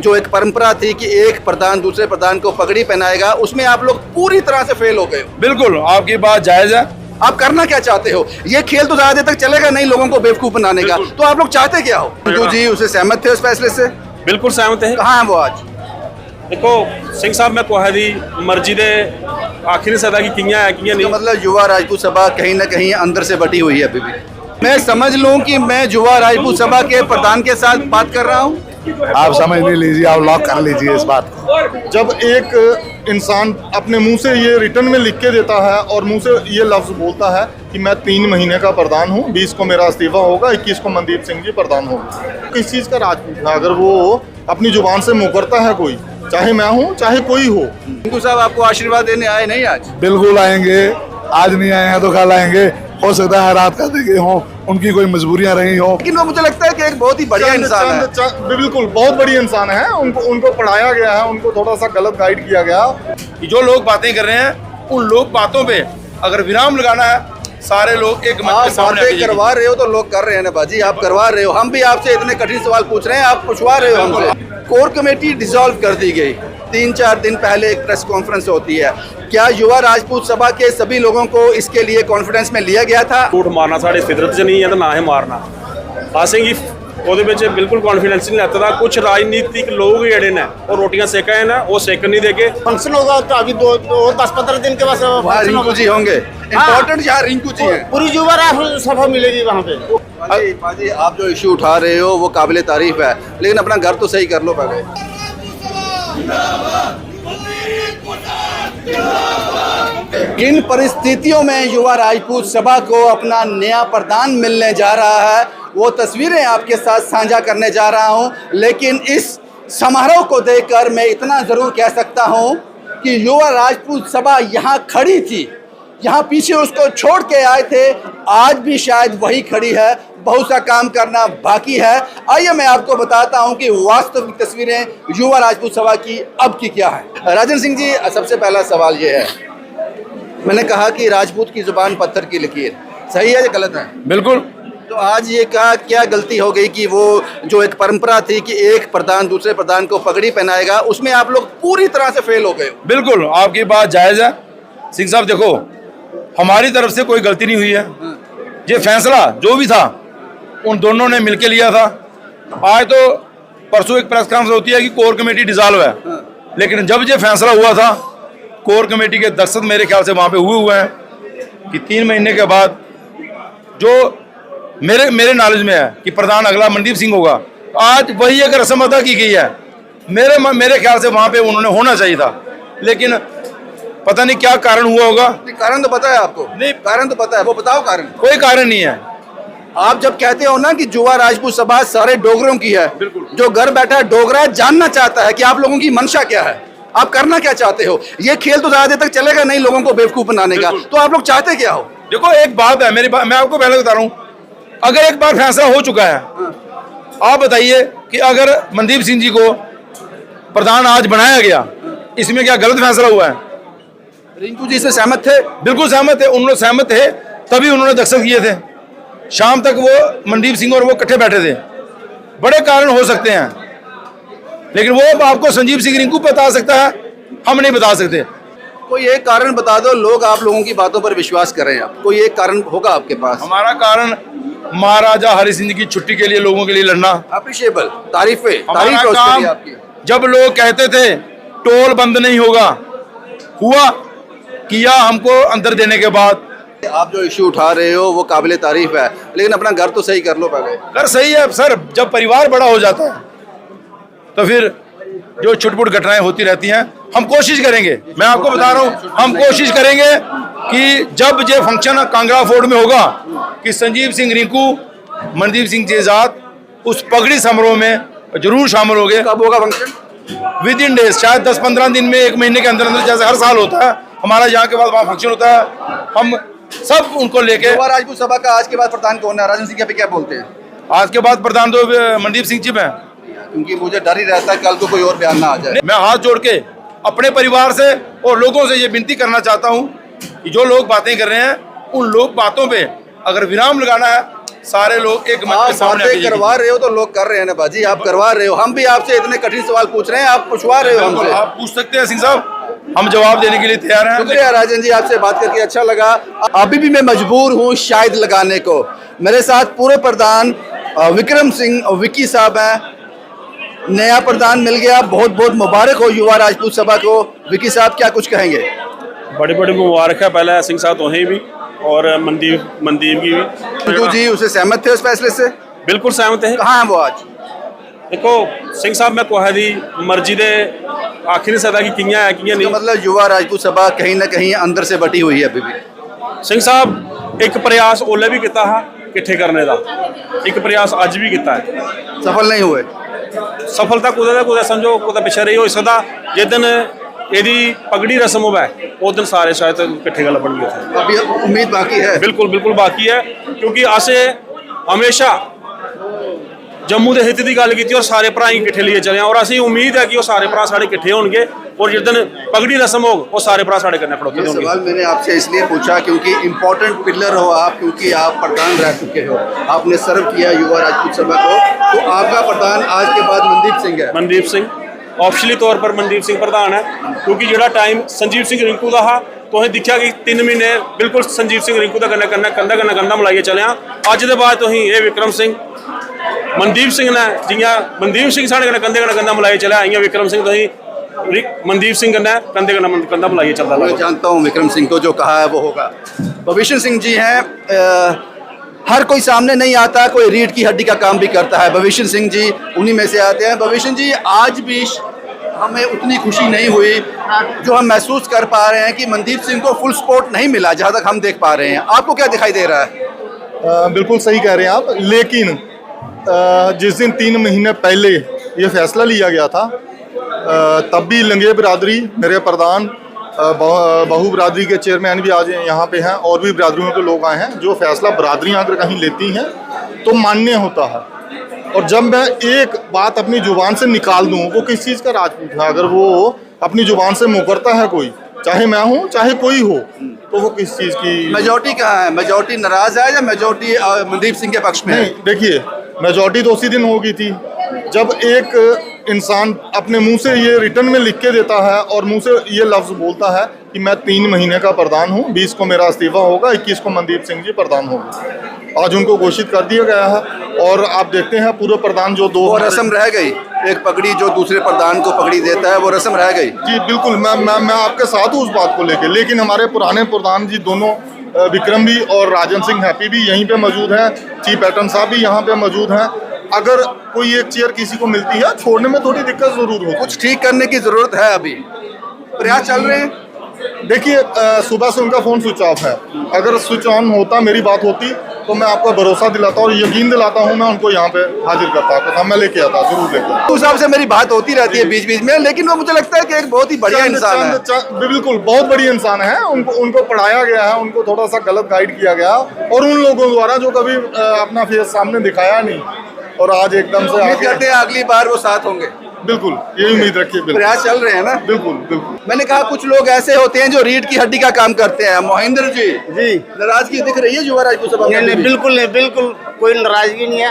जो एक परंपरा थी कि एक प्रधान दूसरे प्रधान को पगड़ी पहनाएगा, उसमें आप लोग पूरी तरह से फेल हो गए हो। बिल्कुल आपकी बात जायज है। आप करना क्या चाहते हो? ये खेल तो ज्यादा देर तक चलेगा नहीं लोगों को बेवकूफ बनाने का, तो आप लोग चाहते क्या हो? रिंकू जी उससे सहमत थे उस फैसले से? बिल्कुल सहमत है। कहाँ है वो आज? देखो सिंह साहब मैं कहा दी मर्जी दे आखिरी सदा की किया है कि नहीं। मतलब युवा राजपूत सभा कहीं ना कहीं अंदर से बटी हुई है अभी भी। मैं समझ लूं कि मैं युवा राजपूत सभा के प्रधान के साथ बात कर रहा हूं। आप समझ नहीं लीजिए, आप लॉक कर लीजिए इस बात को। जब एक इंसान अपने मुंह से ये रिटर्न में लिख के देता है और मुंह से ये लफ्ज बोलता है कि मैं 3 महीने का प्रधान हूँ, 20 को मेरा इस्तीफा होगा, 21 को मनदीप सिंह जी प्रधान होंगे, किस चीज़ का राजपूत है? अगर वो अपनी जुबान से मुकरता है कोई, चाहे मैं हूँ चाहे कोई हो। रिंकू साहब आपको आशीर्वाद देने आए नहीं आज? बिल्कुल आएंगे, आज नहीं आए हैं तो कल आएंगे। हो सकता है रात का देखे हों, उनकी कोई मजबूरियां रही हो। लेकिन वो मुझे लगता है कि एक बहुत ही बढ़िया इंसान है। बिल्कुल बहुत बड़ी इंसान है। उनको पढ़ाया गया है, उनको थोड़ा सा गलत गाइड किया गया। जो लोग बातें कर रहे हैं उन लोग बातों पे अगर विराम लगाना है, सारे लोग एक मंच आप पे सामने बातें करवा रहे हो तो लोग कर रहे हैं ना बाजी, आप करवा रहे हो। हम भी आपसे इतने कठिन सवाल पूछ रहे हैं, आप पूछवा रहे हो हमसे। कोर कमेटी डिसॉल्व कर दी गई, 3-4 दिन पहले एक प्रेस कॉन्फ्रेंस होती है। क्या युवा राजपूत सभा के सभी लोगों को इसके लिए कॉन्फिडेंस में लिया गया था? झूठ मारना साड़ी फितरत से नहीं है तो ना है मारना। असेंगी ਉਹਦੇ ਵਿੱਚ ਬਿਲਕੁਲ कॉन्फिडेंस नहीं लेता था। कुछ राजनीतिक लोग जड़े ने और रोटियां सेका है ना, वो सेकन नहीं देके फंक्शन होगा तो अभी 10-15 दिन के बाद रिंकू जी होंगे। इम्पोर्टेंट यहाँ रिंकू जी हैं। पूरी युवा राजपूत सभा मिलेगी वहाँ पे। बाजी आप जो इशू उठा रहे हो वो काबिले तारीफ है, लेकिन अपना घर तो सही कर लो पहले। किन परिस्थितियों में युवा राजपूत सभा को अपना नया प्रधान मिलने जा रहा है वो तस्वीरें आपके साथ साझा करने जा रहा हूं। लेकिन इस समारोह को देखकर मैं इतना ज़रूर कह सकता हूं कि युवा राजपूत सभा यहाँ खड़ी थी, यहाँ पीछे उसको छोड़ के आए थे, आज भी शायद वही खड़ी है। बहुत सा काम करना बाकी है। आइए मैं आपको बताता हूं कि वास्तविक तस्वीरें युवा राजपूत सभा की अब की क्या है। राजन सिंह जी सबसे पहला सवाल ये है, मैंने कहा कि राजपूत की जुबान पत्थर की लकीर, सही है या गलत है? बिल्कुल। तो आज ये कहा क्या गलती हो गई कि वो जो एक परंपरा थी कि एक प्रधान दूसरे प्रधान को पगड़ी पहनाएगा, उसमें आप लोग पूरी तरह से फेल हो गए हो। बिल्कुल आपकी बात जायज है। सिंह साहब देखो, हमारी तरफ से कोई गलती नहीं हुई है। ये फैसला जो भी था उन दोनों ने मिलकर लिया था। आज तो परसों एक प्रेस कॉन्फ्रेंस होती है कि कोर कमेटी डिसॉल्व है, लेकिन जब ये फैसला हुआ था कोर कमेटी के दस्तखत मेरे ख्याल से वहाँ पे हुए हैं कि 3 महीने के बाद जो मेरे नॉलेज में है कि प्रधान अगला मनदीप सिंह होगा। आज वही अगर रस्म अदा की गई है, मेरे ख्याल से वहाँ पे उन्होंने होना चाहिए था, लेकिन पता नहीं क्या कारण हुआ होगा। कारण तो पता है आपको? नहीं, कारण तो पता है, वो बताओ कारण। कोई कारण नहीं है। आप जब कहते हो ना कि युवा राजपूत सभा सारे डोगरों की है, जो घर बैठा डोगरा जानना चाहता है कि आप लोगों की मंशा क्या है, आप करना क्या चाहते हो। ये खेल तो ज्यादा देर तक चलेगा नहीं लोगों को बेवकूफ बनाने का, तो आप लोग चाहते क्या हो? देखो एक बात है मैं आपको पहले बता रहा हूँ, अगर एक बार फैसला हो चुका है, आप बताइए कि अगर मनदीप सिंह जी को प्रधान आज बनाया गया, इसमें क्या गलत फैसला हुआ है? रिंकू जी से सहमत थे? बिल्कुल सहमत थे। उन्होंने सहमत थे तभी उन्होंने दस्तखत किए थे। शाम तक वो मनदीप सिंह और वो इकट्ठे बैठे थे। बड़े कारण हो सकते हैं, लेकिन वो आपको संजीव सिंह रिंकू बता सकता है, हम नहीं बता सकते। कोई एक कारण बता दो, लोग आप लोगों की बातों पर विश्वास करें। आप कोई एक कारण होगा आपके पास? हमारा कारण महाराजा हरि सिंह की छुट्टी के लिए लोगों के लिए लड़ना। अप्रिशिएबल, तारीफ काम आपकी। जब लोग कहते थे टोल बंद नहीं होगा, हुआ किया हमको अंदर देने के बाद। आप जो इशू उठा रहे हो वो काबिले तारीफ है, लेकिन अपना घर तो सही कर लो पहले। घर सही है सर, जब परिवार बड़ा हो जाता है तो फिर जो छुटपुट घटनाएं होती रहती हैं, हम कोशिश करेंगे, मैं आपको बता रहा हूँ, हम कोशिश करेंगे कि जब ये फंक्शन कांगड़ा फोर्ट में होगा कि संजीव सिंह रिंकू मनदीप सिंह जेजाद उस पगड़ी समारोह में जरूर शामिल हो गए। कब होगा फंक्शन? विद इन डेज, शायद 10-15 दिन में, 1 महीने के अंदर अंदर, जैसे हर साल होता है हमारा यहाँ के बाद वहाँ फंक्शन होता है। हम सब उनको लेके। युवा राजपूत सभा का आज के बाद प्रधान कौन है? राजन सिंह क्या बोलते हैं? आज के बाद प्रधान तो मनदीप सिंह जी हैं, क्योंकि मुझे डर ही रहता है कल को कोई और बयान ना आ जाए। मैं हाथ जोड़ के अपने परिवार से और लोगों से ये विनती करना चाहता हूँ कि जो लोग बातें कर रहे हैं उन लोग बातों पे अगर विराम लगाना है, सारे लोग एक मंच आप के सामने बातें आके ये करवा रहे हो तो लोग कर रहे हैं ना बाजी, आप करवा रहे हो। हम भी आपसे इतने कठिन सवाल पूछ रहे हैं, आप पूछवा रहे हो बिल्कुल, हमसे। आप पूछ सकते हैं सिंह साहब, हम जवाब देने के लिए तैयार हैं। शुक्रिया राजन जी, आपसे बात करके अच्छा लगा। अभी भी मैं मजबूर हूँ शायद लगाने को। मेरे साथ पूर्व प्रधान विक्रम सिंह विक्की साहब हैं। नया प्रधान मिल गया, बहुत बहुत मुबारक हो युवा राजपूत सभा को। विक्की साहब क्या कुछ कहेंगे? बड़ी बड़ी मुबारक है पहले सिंह साहब तुम्हें भी और मनदीप की भी। रिंकू जी उससे सहमत थे उस फैसले से? बिल्कुल सहमत है। कहाँ हैं वो आज? देखो सिंह साहब मैं कुहा दी मर्जी दे आखिर नहीं सकता कि कियां है कियां तो नहीं। मतलब युवा राजपूत सभा कहीं ना कहीं अंदर से बटी हुई है अभी भी। सिंह साहब एक प्रयास ओले भी किया है किट्ठे करने का, एक प्रयास अज भी किया है, सफल नहीं हुए। सफलता कुदै समझो कुदै पिछे रही हो सकता। जिस दिन यदि पगड़ी रस्म होवे उस दिन सारे शायद किट्ठे गल बन गए। अभी उम्मीद बाकी है। बिल्कुल बिल्कुल बाकी है, क्योंकि असें हमेशा जम्मू के हित की गल की और सारे भरा किट्ठे लिए चले और असें उम्मीद है कि वो सारे भरा साढ़े किट्ठे होंगे और जिस दिन पगड़ी रस्म होग वो सारे भरा साढ़े कन्ने खड़ोते ये होंगे। सवाल मैंने आपसे इसलिए पूछा क्योंकि इम्पोर्टेंट पिलर हो आप, क्योंकि आप प्रधान रह चुके हो, आपने सर्व किया युवा राजपूत सभा को, तो आपका प्रधान आज के बाद मनदीप सिंह है। मनदीप सिंह ऑफिशियली तौर पर मनदीप सिंह प्रधान है, क्योंकि जो टाइम संजीव सिंह रिंकू का हा तुसें दिखा कि 3 महीने बिल्कुल संजीव सिंह रिंकू का कन्नै कंधा मिलाइयै चले। अज के बाद तुसीं ये विक्रम सिंह मनदीप सिंह ने जियां मनदीप सिंह साढ़े कन्नै कंधा मिलाइयै चलिया, इयां विक्रम सिंह तुसीं मनदीप सिंह कन्नै कंधा मिलाइयै चलदा मैं लगो। जानता हूँ विक्रम सिंह को, जो कहा है वो होगा। भविष्य सिंह जी हैं, हर कोई सामने नहीं आता, कोई रीढ़ की हड्डी का काम भी करता है। भविष्य सिंह जी उन्हीं में से आते हैं। भविष्य जी आज भी हमें उतनी खुशी नहीं हुई जो हम महसूस कर पा रहे हैं कि मनदीप सिंह को फुल सपोर्ट नहीं मिला, जहाँ तक हम देख पा रहे हैं। आपको क्या दिखाई दे रहा है? बिल्कुल सही कह रहे हैं आप, लेकिन जिस दिन 3 महीने पहले ये फैसला लिया गया था तब भी लंगे बिरादरी, मेरे प्रधान बहु बिरादरी के चेयरमैन भी आज यहाँ पे हैं और भी बिरादरियों के लोग आए हैं। जो फैसला बिरादरियाँ अगर कहीं लेती हैं तो मान्य होता है, और जब मैं एक बात अपनी जुबान से निकाल दूँ, वो किस चीज़ का राजपूत है, अगर वो अपनी जुबान से मुकरता है कोई, चाहे मैं हूँ चाहे कोई हो, तो वो किस चीज़ की। मेजोरिटी कहाँ है? मेजोरिटी नाराज है या मेजोरिटी मनदीप सिंह के पक्ष में है? नहीं, देखिए मेजॉरिटी तो उसी दिन हो गई थी जब एक इंसान अपने मुंह से ये रिटर्न में लिख के देता है और मुंह से ये लफ्ज़ बोलता है कि मैं 3 महीने का प्रधान हूँ, 20 को मेरा इस्तीफा होगा, 21 को मनदीप सिंह जी प्रधान होंगे। आज उनको घोषित कर दिया गया है और आप देखते हैं पूर्व प्रधान जो 2 वो रस्म रह गई, एक पगड़ी जो दूसरे प्रधान को पगड़ी देता है, वो रस्म रह गई। जी बिल्कुल, मैं आपके साथ हूँ उस बात को लेके, लेकिन हमारे पुराने प्रधान जी दोनों विक्रम भी और राजन सिंह हैप्पी भी यहीं पे मौजूद हैं, चीफ पैटर्न साहब भी यहाँ पे मौजूद हैं। अगर कोई एक चेयर किसी को मिलती है, छोड़ने में थोड़ी दिक्कत जरूर होगी। कुछ ठीक करने की जरूरत है, अभी प्रयास चल रहे हैं। देखिए सुबह से उनका फ़ोन स्विच ऑफ है, अगर स्विच ऑन होता, मेरी बात होती, तो मैं आपको भरोसा दिलाता और यकीन दिलाता हूँ, मैं उनको यहाँ पे हाजिर करता, तो मैं लेके आता, जरूर लेके आता। उस हिसाब से मेरी बात होती रहती है बीच बीच में, लेकिन वो मुझे लगता है कि एक बहुत ही बढ़िया इंसान है। बिल्कुल बहुत बड़ी इंसान है, उनको पढ़ाया गया है, उनको थोड़ा सा गलत गाइड किया गया और उन लोगों द्वारा जो कभी अपना फेस सामने दिखाया नहीं, और आज एकदम से उम्मीद करते हैं अगली बार वो साथ होंगे। बिल्कुल यही उम्मीद रखिए। बिल्कुल प्रयास चल रहे हैं ना। बिल्कुल बिल्कुल। मैंने कहा कुछ लोग ऐसे होते हैं जो रीढ़ की हड्डी का काम करते हैं। मोहिंदर जी नाराजगी दिख रही है युवा राजपूत सभा में? नहीं, बिल्कुल नहीं, बिल्कुल कोई नाराजगी नहीं है।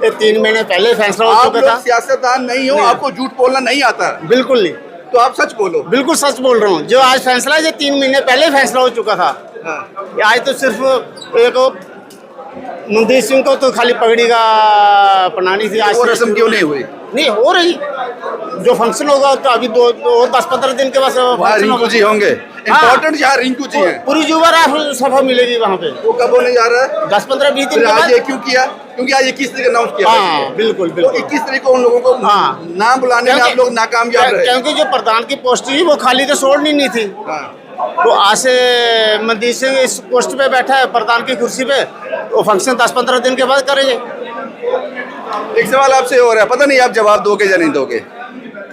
ये 3 महीने पहले फैसला हो आप चुका लोग था। सियासतदान नहीं हो, आपको झूठ बोलना नहीं आता, बिल्कुल नहीं, तो आप सच बोलो। बिल्कुल सच बोल रहा हूँ। जो आज फैसला है, 3 महीने पहले फैसला हो चुका था। आज तो सिर्फ एक मनदीप सिंह को तो खाली पगड़ी का अपनानी थी। आज वो रस्म क्यों नहीं हुई? नहीं हो रही, जो फंक्शन होगा तो अभी 10-15 दिन के बाद वहाँ रिंकू जी होंगे, इम्पोर्टेंट यहाँ रिंकू जी हैं। पूरी युवा सभा मिलेगी वहाँ पे। वो कब होने जा रहा है? 10-15-20 दिन फिर के आज बाद। ये क्यों किया? क्योंकि आज 21 तारीख अनाउंस किया। हाँ बिल्कुल तो बिल्कुल। 21 तारीख को उन लोगों को नाम बुलाने में आप लोग नाकामयाब रहे। क्योंकि जो प्रधान की पोस्ट थी वो खाली तो छोड़नी नहीं थी। तो आज से मनदीप सिंह इस पोस्ट पे बैठा है, प्रधान की कुर्सी पे, वो फंक्शन 10-15 दिन के बाद करेंगे। एक सवाल आपसे हो रहा है, पता नहीं आप जवाब दोगे या नहीं दोगे।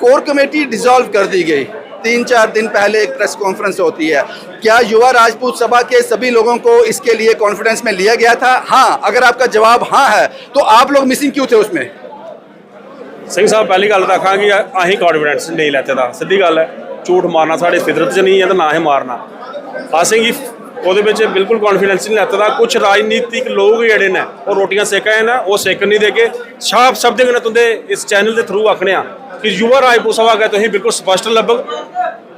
कोर कमेटी डिसॉल्व कर दी गई, 3-4 दिन पहले एक प्रेस कॉन्फ्रेंस होती है, क्या युवा राजपूत सभा के सभी लोगों को इसके लिए कॉन्फिडेंस में लिया गया था? हाँ, अगर आपका जवाब हाँ है तो आप लोग मिसिंग क्यों थे उसमें? सिंह साहब पहली गल रखा कि अं कॉन्फिडेंस नहीं लैते था, सीधी गल है। झूठ मारना साढ़े फितरत च नहीं है, तो ना ही मारना। असेंगी ਉਹਦੇ ਵਿੱਚ ਬਿਲਕੁਲ ਕੌਨਫੀਡੈਂਸ ਨਹੀਂ ਲੈਤਾ ਦਾ। ਕੁਝ ਰਾਜਨੀਤਿਕ ਲੋਕ ਜਿਹੜੇ ਨੇ ਉਹ ਰੋਟੀਆਂ ਸੇਕਾਂ ਨੇ, ਉਹ ਸੇਕਣ ਨਹੀਂ ਦੇ ਕੇ ਸਾਫ਼ ਸ਼ਬਦ ਕਨੇ ਤੁੰਦੇ ਇਸ ਚੈਨਲ ਦੇ ਥਰੂ ਆਖਣੇ ਆ ਕਿ ਯੁਵਾ ਰਾਜਪੂਤ ਸਭਾ ਗਏ ਤੁਸੀਂ ਬਿਲਕੁਲ ਸਪਸ਼ਟ ਲੱਭਗ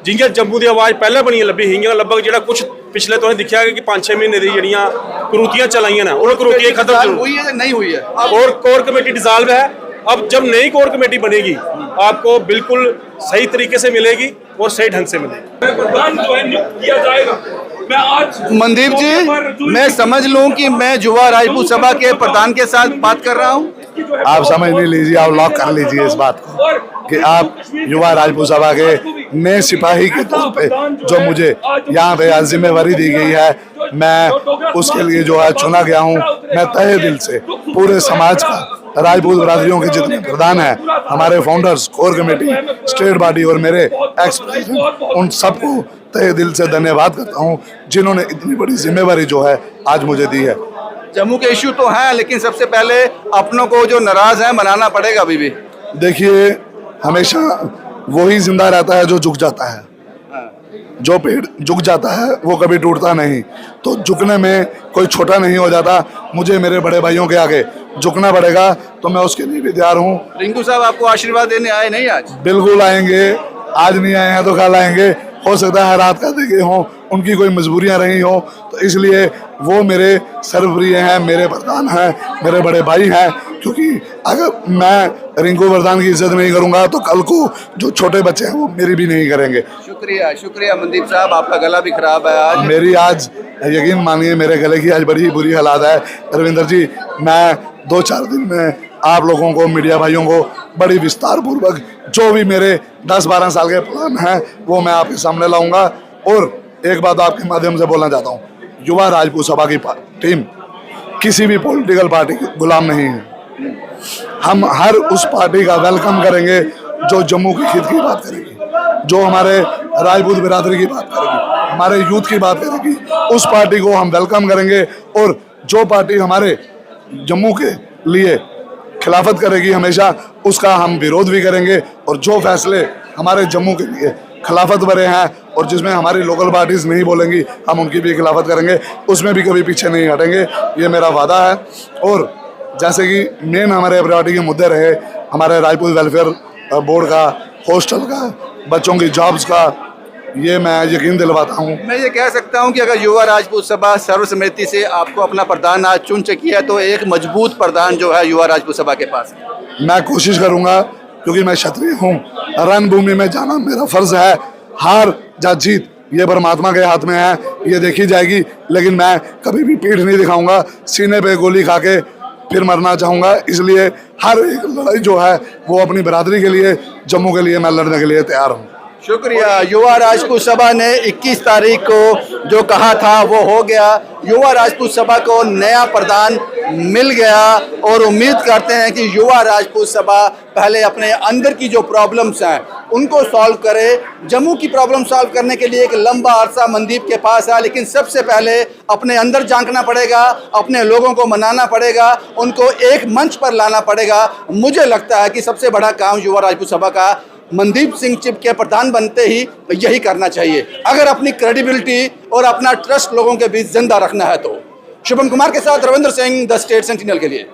ਜਿੰਗੇ ਜੰਮੂ ਦੀ ਆਵਾਜ਼ ਪਹਿਲਾਂ ਬਣੀ ਲੱਭੀ ਹੀਆਂ ਲੱਭਗ ਜਿਹੜਾ ਕੁਝ ਪਿਛਲੇ ਤੁਸੀਂ ਦੇਖਿਆ ਕਿ 5-6 ਮਹੀਨੇ ਦੀ ਜਿਹੜੀਆਂ ਕਰੂਤੀਆਂ ਚਲਾਈਆਂ ਨੇ ਉਹ ਕਰੂਤੀਆਂ ਖਤਮ हुई है या नहीं हुई है? और कोर कमेटी डिसॉल्व है। अब जब नई कोर कमेटी बनेगी आपको बिल्कुल सही तरीके से मिलेगी और सही ढंग से मिलेगी। प्रधान जो है नियुक्त किया जाएगा। मैं आज मनदीप जी, मैं समझ लूं कि मैं युवा राजपूत सभा के प्रधान के साथ बात कर रहा हूं? आप समझ नहीं लीजिए, आप लॉक कर लीजिए इस बात को कि आप युवा राजपूत सभा के नए सिपाही के तौर पे जो मुझे यहाँ पे आज जिम्मेवारी दी गई है, मैं उसके लिए जो है चुना गया हूँ। मैं तहे दिल से पूरे समाज का, राजपूत बरादरियों के जितने प्रधान हैं, हमारे founders, core committee, state body और मेरे एक्स प्रेसिडेंट, उन सबको तहे दिल से धन्यवाद करता हूँ जिन्होंने इतनी बड़ी जिम्मेवारी जो है आज मुझे दी है। जम्मू के इश्यू तो हैं, लेकिन सबसे पहले अपनों को जो नाराज है मनाना पड़ेगा अभी भी। देखिए, हमेशा वही जिंदा रहता है जो झुक जाता है। जो पेड़ झुक जाता है वो कभी टूटता नहीं, तो झुकने में कोई छोटा नहीं हो जाता। मुझे मेरे बड़े भाइयों के आगे झुकना पड़ेगा, तो मैं उसके लिए भी तैयार हूँ। रिंकू साहब आपको आशीर्वाद देने आए नहीं आज? बिल्कुल आएंगे, आज नहीं आए हैं तो कल आएंगे। हो सकता है रात का देखे हों, उनकी कोई मजबूरियां रही हो, तो इसलिए वो मेरे सर्वप्रिय हैं, मेरे प्रधान हैं, मेरे बड़े भाई हैं। क्योंकि अगर मैं रिंकू प्रधान की इज्जत नहीं करूंगा तो कल को जो छोटे बच्चे हैं वो मेरी भी नहीं करेंगे। शुक्रिया, शुक्रिया मनदीप साहब, आपका गला भी खराब है आज। मेरी आज यकीन मानिए मेरे गले की आज बड़ी बुरी हालात है। रविंदर जी, मैं 2-4 दिन में आप लोगों को, मीडिया भाइयों को बड़ी विस्तार पूर्वक जो भी मेरे 10-12 साल के प्लान हैं वो मैं आपके सामने लाऊंगा। और एक बात आपके माध्यम से बोलना चाहता हूँ, युवा राजपूत सभा की टीम किसी भी पॉलिटिकल पार्टी के गुलाम नहीं है। हम हर उस पार्टी का वेलकम करेंगे जो जम्मू की हित की बात करेगी, जो हमारे राजपूत बिरादरी की बात करेगी, हमारे यूथ की बात करेगी, उस पार्टी को हम वेलकम करेंगे। और जो पार्टी हमारे जम्मू के लिए खिलाफत करेगी हमेशा, उसका हम विरोध भी करेंगे। और जो फैसले हमारे जम्मू के लिए खिलाफत भरे हैं और जिसमें हमारी लोकल पार्टीज नहीं बोलेंगी, हम उनकी भी खिलाफत करेंगे, उसमें भी कभी पीछे नहीं हटेंगे, ये मेरा वादा है। और जैसे कि मेन हमारे प्रायोरिटी के मुद्दे रहे, हमारे राजपूत वेलफेयर बोर्ड का, हॉस्टल का, बच्चों की जॉब्स का, ये मैं यकीन दिलवाता हूँ। मैं ये कह सकता हूँ कि अगर युवा राजपूत सभा सर्वसम्मति से आपको अपना प्रधान आज चुन चुकी है, तो एक मजबूत प्रधान जो है युवा राजपूत सभा के पास है। मैं कोशिश करूँगा, क्योंकि मैं क्षत्रिय हूँ, रणभूमि में जाना मेरा फर्ज है। हार या जीत ये परमात्मा के हाथ में है, ये देखी जाएगी, लेकिन मैं कभी भी पीठ नहीं दिखाऊंगा। सीने पे गोली खा के फिर मरना चाहूँगा। इसलिए हर एक लड़ाई जो है वो अपनी बरादरी के लिए, जम्मू के लिए मैं लड़ने के लिए तैयार हूँ। शुक्रिया। युवा राजपूत सभा ने 21 तारीख को जो कहा था वो हो गया। युवा राजपूत सभा को नया प्रधान मिल गया और उम्मीद करते हैं कि युवा राजपूत सभा पहले अपने अंदर की जो प्रॉब्लम्स हैं उनको सॉल्व करे। जम्मू की प्रॉब्लम सॉल्व करने के लिए एक लंबा अरसा मनदीप के पास है, लेकिन सबसे पहले अपने अंदर झांकना पड़ेगा, अपने लोगों को मनाना पड़ेगा, उनको एक मंच पर लाना पड़ेगा। मुझे लगता है कि सबसे बड़ा काम युवा राजपूत सभा का मनदीप सिंह चिप के प्रधान बनते ही यही करना चाहिए, अगर अपनी क्रेडिबिलिटी और अपना ट्रस्ट लोगों के बीच जिंदा रखना है तो। शुभम कुमार के साथ Ravindra Singh, the state sentinel के लिए।